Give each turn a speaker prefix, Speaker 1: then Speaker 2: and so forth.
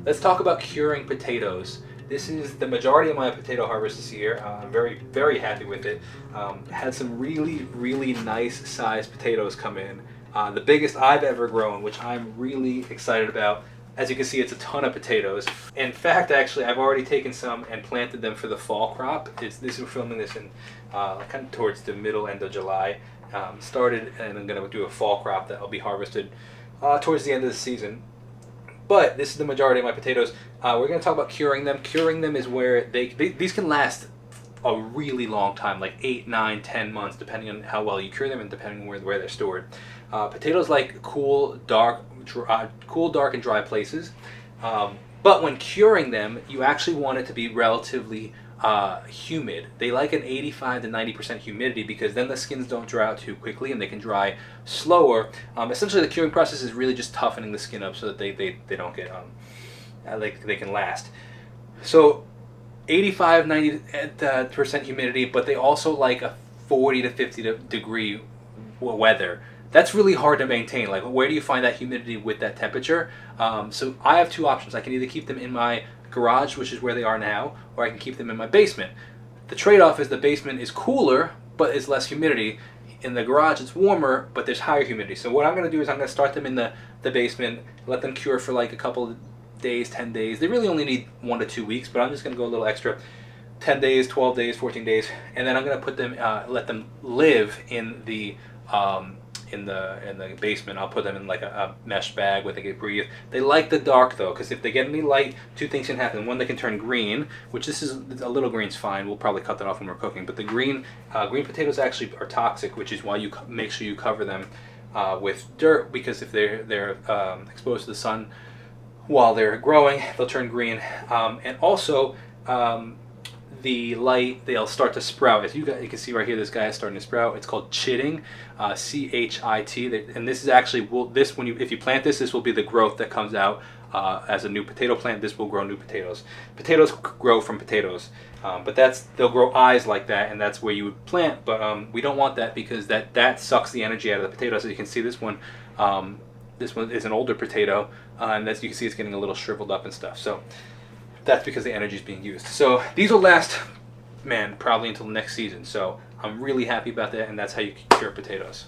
Speaker 1: Let's talk about curing potatoes. This is the majority of my potato harvest this year. I'm very, very happy with it. Had some really, really nice sized potatoes come in. The biggest I've ever grown, which I'm really excited about. As you can see, it's a ton of potatoes. In fact, actually, I've already taken some and planted them for the fall crop. We're filming this in kind of towards the middle end of July. Started, and I'm going to do a fall crop that will be harvested towards the end of the season. But this is the majority of my potatoes. We're going to talk about curing them. Curing them is where these can last a really long time, like 8, 9, 10 months, depending on how well you cure them and depending on where they're stored. Potatoes like cool, dark, and dry places. But when curing them, you actually want it to be relatively humid. They like an 85 to 90% humidity because then the skins don't dry out too quickly and they can dry slower. Essentially, the curing process is really just toughening the skin up so that they don't get they can last. So 85, 90% humidity, but they also like a 40 to 50 degree weather. That's really hard to maintain. Like, where do you find that humidity with that temperature? So I have two options. I can either keep them in my garage, which is where they are now, or I can keep them in my basement. The trade-off is the basement is cooler, but it's less humidity. In the garage, it's warmer, but there's higher humidity. So what I'm going to do is I'm going to start them in the basement, let them cure for like a couple of days, 10 days. They really only need 1 to 2 weeks, but I'm just going to go a little extra. 10 days, 12 days, 14 days, and then I'm going to put them, let them live in the basement. I'll put them in like a mesh bag where they can breathe. They like the dark though, because if they get any light, two things can happen. One, they can turn green, which this is a little green's fine. We'll probably cut that off when we're cooking. But the green potatoes actually are toxic, which is why you make sure you cover them with dirt, because if they're exposed to the sun while they're growing, they'll turn green. And also, the light, they'll start to sprout. As you can see right here, this guy is starting to sprout. It's called chitting, C-H-I-T. And this is actually, if you plant this will be the growth that comes out as a new potato plant. This will grow new potatoes. Potatoes grow from potatoes, but they'll grow eyes like that, and that's where you would plant. But we don't want that because that sucks the energy out of the potato. So you can see this one is an older potato, and as you can see, it's getting a little shriveled up and stuff. So that's because the energy is being used. So these will last, man, probably until next season. So I'm really happy about that, and that's how you cure potatoes.